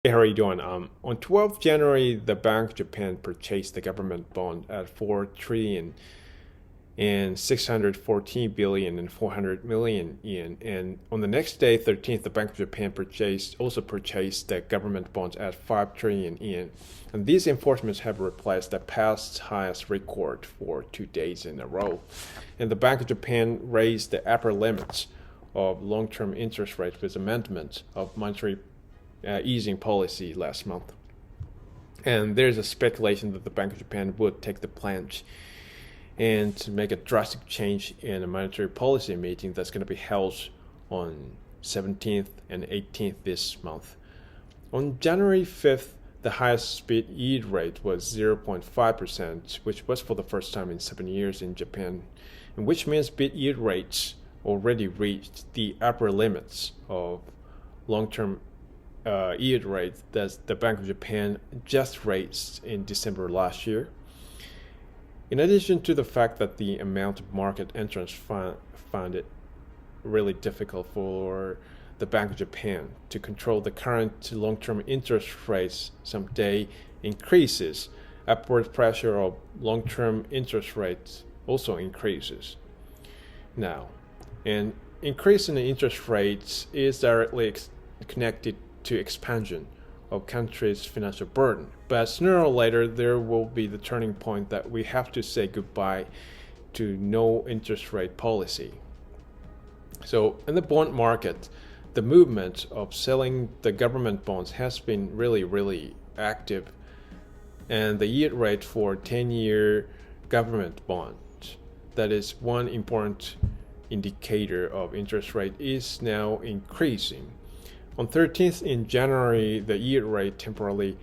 Hey, how are you doing? On 12th January, the Bank of Japan purchased the government bond at 4 trillion and 614 billion and 400 million yen. And on the next day, 13th, the Bank of Japan also purchased the government bonds at 5 trillion yen. And these enforcements have replaced the past highest record for 2 days in a row. And the Bank of Japan raised the upper limits of long-term interest rates with amendment of monetary easing policy last month. And there's a speculation that the Bank of Japan would take the plunge and make a drastic change in a monetary policy meeting that's going to be held on 17th and 18th this month. On January 5th, the highest spot yield rate was 0.5%, which was for the first time in 7 years in Japan, and which means spot yield rates already reached the upper limits of long-term yield rate that the Bank of Japan just raised in December last year. In addition to the fact that the amount of market entrants found it really difficult for the Bank of Japan to control the current long-term interest rates someday increases, upward pressure of long-term interest rates also increases. Now, an increase in the interest rates is directly connected to expansion of country's financial burden. But sooner or later, there will be the turning point that we have to say goodbye to no interest rate policy. So in the bond market, the movement of selling the government bonds has been really active. And the yield rate for 10-year government bonds, that is one important indicator of interest rate, is now increasing. On 13th in January, the yield rate temporarily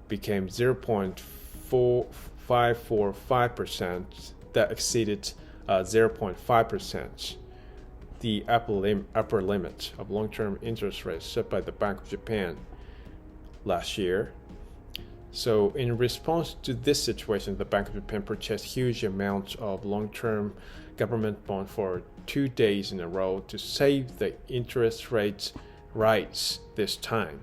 became 0.545%. That exceeded 0.5%, the upper limit of long-term interest rates set by the Bank of Japan last year. So in response to this situation, the Bank of Japan purchased huge amounts of long-term government bonds for 2 days in a row to save the interest rates rise this time.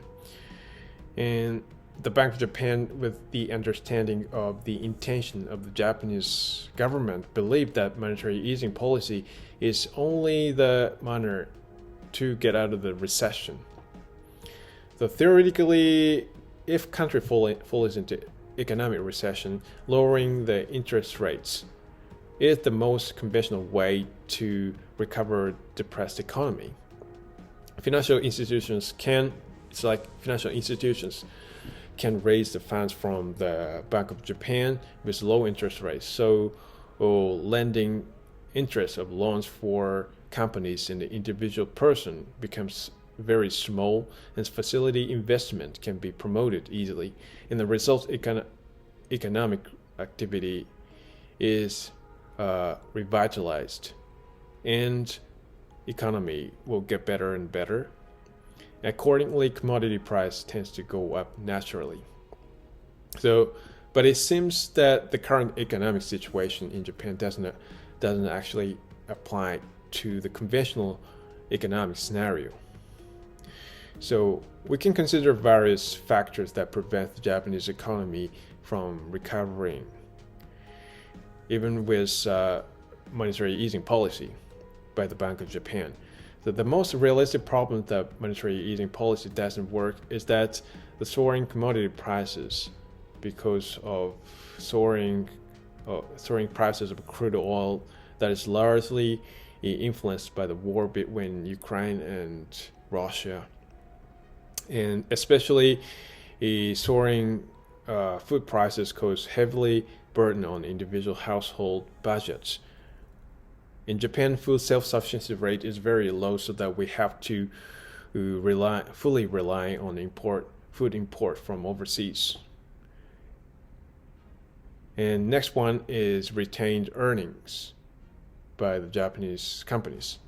And the Bank of Japan, with the understanding of the intention of the Japanese government, believed that monetary easing policy is only the manner to get out of the recession. So theoretically, if country falls into economic recession, lowering the interest rates is the most conventional way to recover depressed economy. Financial institutions can raise the funds from the Bank of Japan with low interest rates. So lending interest of loans for companies and the individual person becomes very small, and facility investment can be promoted easily. And the result, economic activity is revitalized, and economy will get better and better. Accordingly, commodity price tends to go up naturally. But it seems that the current economic situation in Japan doesn't actually apply to the conventional economic scenario. So we can consider various factors that prevent the Japanese economy from recovering, even with monetary easing policy by the Bank of Japan. So the most realistic problem that monetary easing policy doesn't work is that the soaring commodity prices, because of soaring prices of crude oil, that is largely influenced by the war between Ukraine and Russia, and especially soaring food prices cause heavily burden on individual household budgets. In Japan, food self-sufficiency rate is very low, so that we have to fully rely on food import from overseas. And next one is retained earnings by the Japanese companies.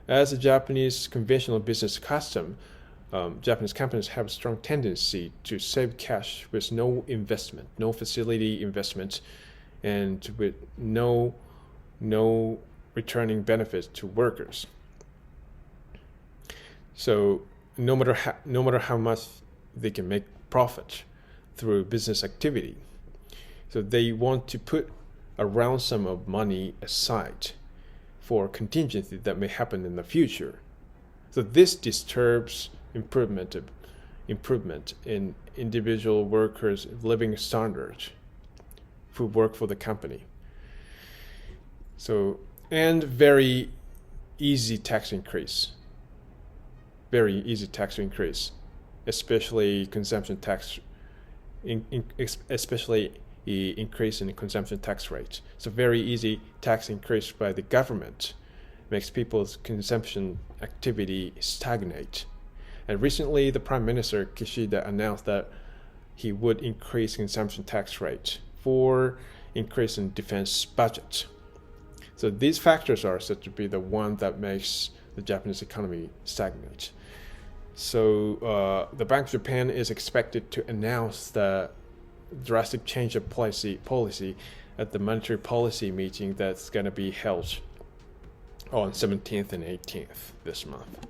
As a Japanese conventional business custom, Japanese companies have a strong tendency to save cash with no investment, no facility investment, and with no returning benefits to workers. So no matter how much they can make profit through business activity. So they want to put a round sum of money aside for contingency that may happen in the future. So this disturbs improvement in individual workers' living standards who work for the company. So, and very easy tax increase, especially consumption tax, especially the increase in the consumption tax rate. So very easy tax increase by the government makes people's consumption activity stagnate. And recently, the Prime Minister Kishida announced that he would increase consumption tax rate for increase in defense budget. So these factors are said to be the one that makes the Japanese economy stagnate. So the Bank of Japan is expected to announce the drastic change of policy at the monetary policy meeting that's going to be held on 17th and 18th this month.